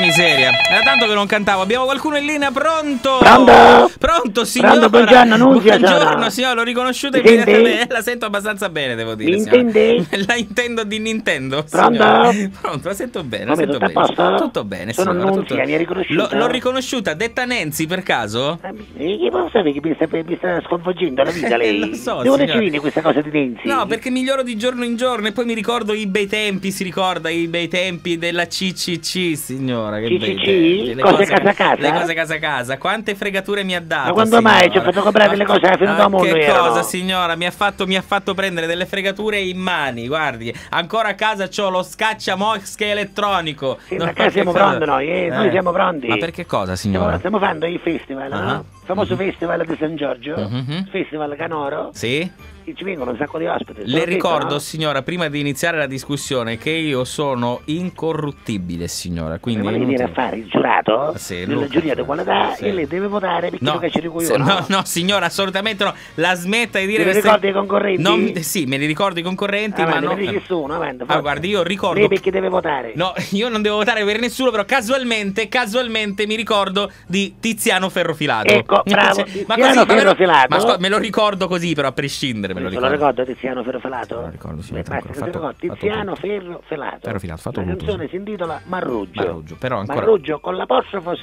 miseria. Era tanto che non cantavo. Abbiamo qualcuno in linea, pronto? Pronto? Pronto, signora? Pronto, buongiorno, Nunzia, Buongiorno, signora, l'ho riconosciuta Mi sente? immediatamente. La sento abbastanza bene, devo dire. Mi intende? La intendo di Nintendo. Pronto? Signora. Pronto, la sento bene. La Come, sento tutto a bene. posto? Tutto bene, Sono signora. Nunzia, mi hai riconosciuta? L'ho riconosciuta. Detta Nancy, per caso? Che può sapere che mi sta sconvolgendo la vita lei? Lo so, Devo signora. decidere questa cosa di Nancy. No, perché miglioro di giorno in giorno e poi mi ricordo i bei tempi, si ricorda i bei tempi della CCC, signora, che bei CCC? tempi. Le Cose casa a casa? Le cose casa a casa. Quante fregature mi ha dato? Ma quando signora? mai ci ha fatto comprare delle cose alla fine del mondo? Che erano? cosa, signora? Mi ha fatto prendere delle fregature in mani, guardi. Ancora a casa c'ho lo scacciamosche elettronico. Sì, Non ma so qua che siamo cosa- pronti noi siamo pronti. Ma perché cosa, signora? Stiamo facendo il festival, no? Il famoso festival di San Giorgio, Mhm. festival Canoro, Sì? e ci vengono un sacco di ospiti. Le ricordo, no? signora, prima di iniziare la discussione, che io sono incorruttibile, signora. Quindi Ma lei viene a fare il giurato Sì, nella Luca, giuria di qualità sì. e lei deve votare perché No, non caccia di coglione. no, signora, assolutamente no. La smetta di dire Te ne queste- ricordi i concorrenti? Sì, me li ricordo i concorrenti, Avanti, ma ne no. dici su, avanti, Ah, forza. guardi, io ricordo. Lei perché deve votare? No, io non devo votare per nessuno, però casualmente mi ricordo di Tiziano Ferrofilato. Ecco, bravo, Ma Tiziano Ferrofilato. me lo ricordo così, però a prescindere me lo Se lo ricordo. ricordo Tiziano Ferrofelato? Me lo ricordo, sì, Basta fatto- che te fatto- lo ricordi. fatto Tiziano tutto. Ferrofelato. Ferrofelato, fatto La tutto, canzone sì. si intitola Marruggio. Marruggio, però ancora- Marruggio con l'apostrofo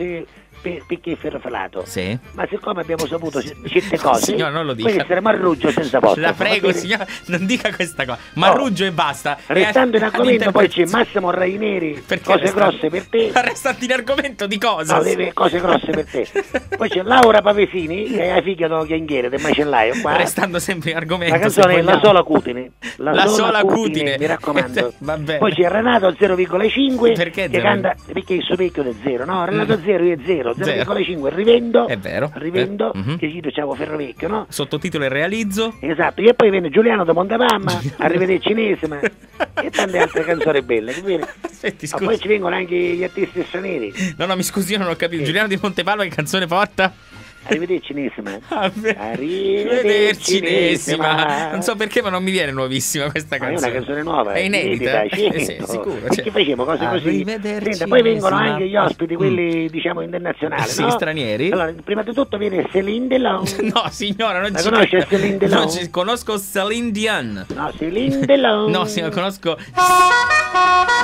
perché Ferrofelato. Sì. Ma siccome abbiamo saputo certe cose, Signora, non lo dica. può essere Marruggio senza apostrofo. La prego, va bene? signora, non dica questa cosa. Marruggio e basta. Restando in E argomento, poi c'è all'interpretazione- Massimo Raineri, Perché cose resta- grosse per te. Restando in argomento di cosa? No, cose grosse per te. Poi c'è Laura Pavesini, che è la figlia del chianghiere, del macellaio qua. Restando sempre in argomento. La canzone se è La vogliamo. sola cutine. La sola cutine. mi raccomando. Va bene. Poi c'è Renato 0,5 Perché che zero? canta perché il suo vecchio è 0, no? Renato 0 è 0, Zero. 0,5 rivendo. È vero. Rivendo, Mhm. che io c'avevo Ferrovecchio, no? Sottotitolo e realizzo. Esatto, e poi viene Giuliano da Montepalma, arrivederci Nesima e tante altre canzoni belle, che viene. Aspetti, Ma scusi. poi ci vengono anche gli artisti stranieri. No, mi scusi, io non ho capito. Giuliano di Montepalma che canzone porta? Arrivederci Nesima. Arrivederci Nesima. Non so perché, ma non mi viene nuovissima questa Ma è canzone. una canzone nuova, È inedita? certo. Sì, sicuro. Perché facciamo cose così. Arrivederci Senta, poi vengono Nesima. anche gli ospiti, quelli diciamo internazionali, Sì, no? stranieri. Allora, prima di tutto viene Céline Dion. No, signora, non La ci conosce Céline Dion? Non ci conosco Celine Dion. No, Céline Dion. No, signora, conosco.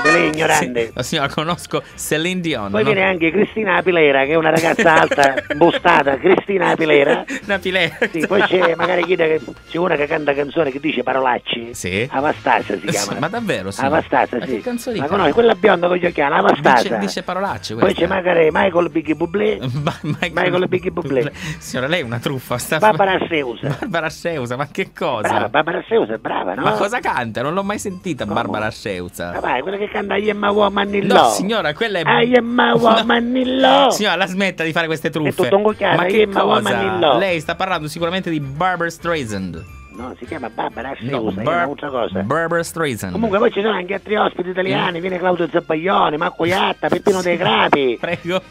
Lei è ignorante. No, signora, conosco Celine Dion. Poi no? viene anche Cristina Apilera, che è una ragazza alta, bostata, Cristina Apilera. Una pilera. Sì, poi c'è magari c'è una che canta canzoni che dice parolacce. Sì. Avastasa si chiama. Ma davvero, signora? Avastasa, Ma sì. che canzoni Ma canta? conosci quella bionda con gli occhiali, Avastasa. Dice parolacce Poi questa. c'è magari Michael Biggie Bublé, Michael Biggie Bublé. Signora, lei è una truffa. Barbara Seusa. Barbara Seusa, ma che cosa? Brava, Barbara Seusa è brava, no? Ma cosa canta? Non l'ho mai sentita Come? Barbara Ma Seusa. vai, quella che canta I am a woman in No, love. signora, quella è... I am a woman in love. Signora, la smetta di fare queste truffe. È tutto un cucchiaio, Ma io che ma woman in cosa? love. Lei sta parlando sicuramente di Barbara Streisand. No, si chiama Barbara No, Seusa, è un'altra cosa. Barbara Streisand. Comunque poi ci sono anche altri ospiti italiani, viene Claudio Zabbaglione, Marco Iatta, Peppino De Grapi. Prego.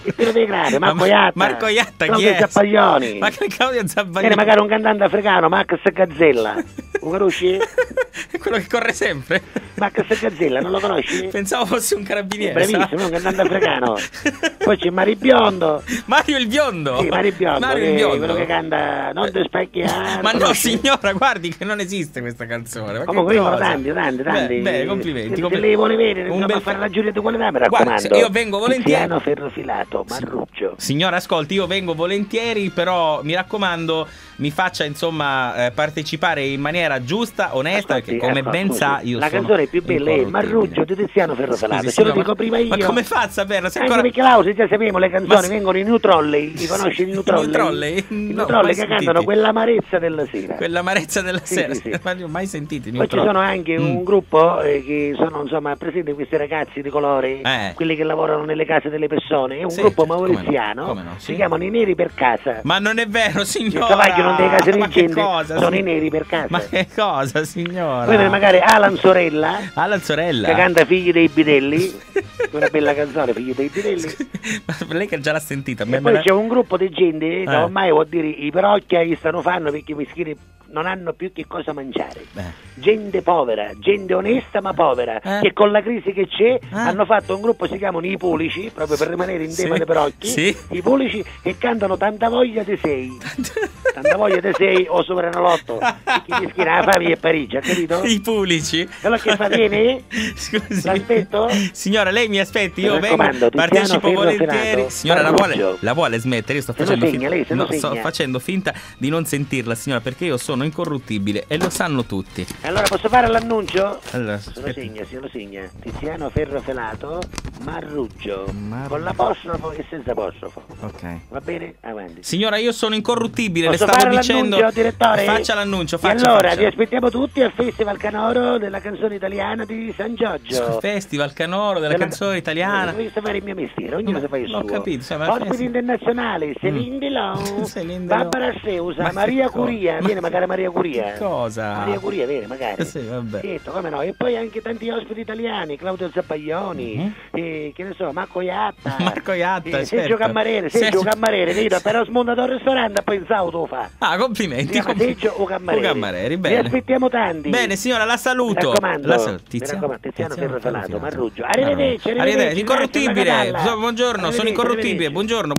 Peppino De Grapi, Marco Ma- Iatta. Marco Iatta, chi Claudio è? Zabbaglioni. Ma che Claudio Viene Zabbaglione? magari un cantante africano, Max Gazzella. Lo conosci? È quello che corre sempre. Max Gazzella, non lo conosci? Pensavo fosse un carabiniere. Bravissimo, sa? un cantante africano. Poi c'è Mari Biondo. Mario il biondo. Sì, Mari Biondo, Mario il che è biondo. quello che canta Non ti specchiare. Ma no, conosci? signora, guardi che non esiste questa canzone. Ma Comunque che vengono cosa? tanti. Beh, complimenti. Se lei vuole vedere, Un dobbiamo bel- fare la giuria di qualità, mi Guarda, raccomando. io vengo volentieri. Tiziano Ferrofilato, Marruccio. Signora, ascolti, io vengo volentieri, però mi raccomando, mi faccia insomma partecipare in maniera giusta, onesta, Ascolti, perché come ascolti, ben scusi, sa io la sono canzone più bella è incorruttibile. Marruggio di Tiziano Ferrofilato. Scusi, Ce lo signora, dico prima io. Ma come fa a saperlo? Se Anche ancora... perché Lausi già sappiamo le canzoni, Ma sì. vengono i New Trolley, li conosci i New Trolley? New Trolley? I No, New Trolley mai che sentiti. cantano quell'amarezza della sera. Quell'amarezza della Sì, sera, sì, sì. ma io mai sentiti. Poi ci sono anche un gruppo che sono insomma presenti questi ragazzi di colore, quelli che lavorano nelle case delle persone, è un Sì, gruppo certo, mauriziano, come no, sì. si chiamano i neri per casa. Ma non è vero, signora. Il cavaglio non deve case di Ma che gente, cosa, sono sì? i neri per casa. Ma che cosa, signora? Poi viene magari Alan Sorella, Alla sorella. che canta Figli dei Bidelli, una bella canzone, Figli dei Bidelli. Ma lei che già l'ha sentita. E poi c'è un gruppo di gente che ormai vuol dire i parrocchia gli stanno fanno perché mi scrive non hanno più che cosa mangiare. Gente povera, gente onesta ma povera, che con la crisi che c'è hanno fatto un gruppo, si chiamano i Pulici, proprio per rimanere in tema dei Perocchi, i Pulici, che cantano Tanta voglia di sei. Tanta voglia di sei o Superenalotto, chi mi schiena la famiglia e Parigi, ha capito? I Pulici. Quello che fa bene? Scusi. L'aspetto? Signora, lei mi aspetti, io vengo, partecipo volentieri. Signora, la vuole smettere? Io sto facendo finta di non sentirla, signora, perché io sono incorruttibile e lo sanno tutti. Allora posso fare l'annuncio? Allora, se lo segna. Tiziano Ferro Felato Marruggio. Con l'apostrofo e senza apostrofo. Ok. Va bene? Avanti. Signora, io sono incorruttibile, posso le stavo dicendo. Direttore? Faccia l'annuncio, allora, vi aspettiamo tutti al Festival Canoro della canzone italiana di San Giorgio. Festival Canoro della canzone italiana. Devi sapere il mio mestiere, ognuno sa fare il suo. Ho capito, ospiti internazionali, Céline Dion, Barbara Seusa, Maria Curia, viene magari Maria Curia. Cosa? Maria Curia viene magari. Sì, vabbè. Certo, come no, e poi anche tanti ospiti italiani, Claudio Zappaglioni, che ne so, Marco Iatta, Sergio Cammarere, vedo, però smontato al ristorante e poi in sauto lo fa. Ah, complimenti. Sergio o Cammarere. Bene. Vi aspettiamo tanti. Bene, signora, la saluto. Mi raccomando. Tiziano Ferro Felato Marruggio. Arrivederci. Incorruttibile. Buongiorno, sono incorruttibile. Buongiorno.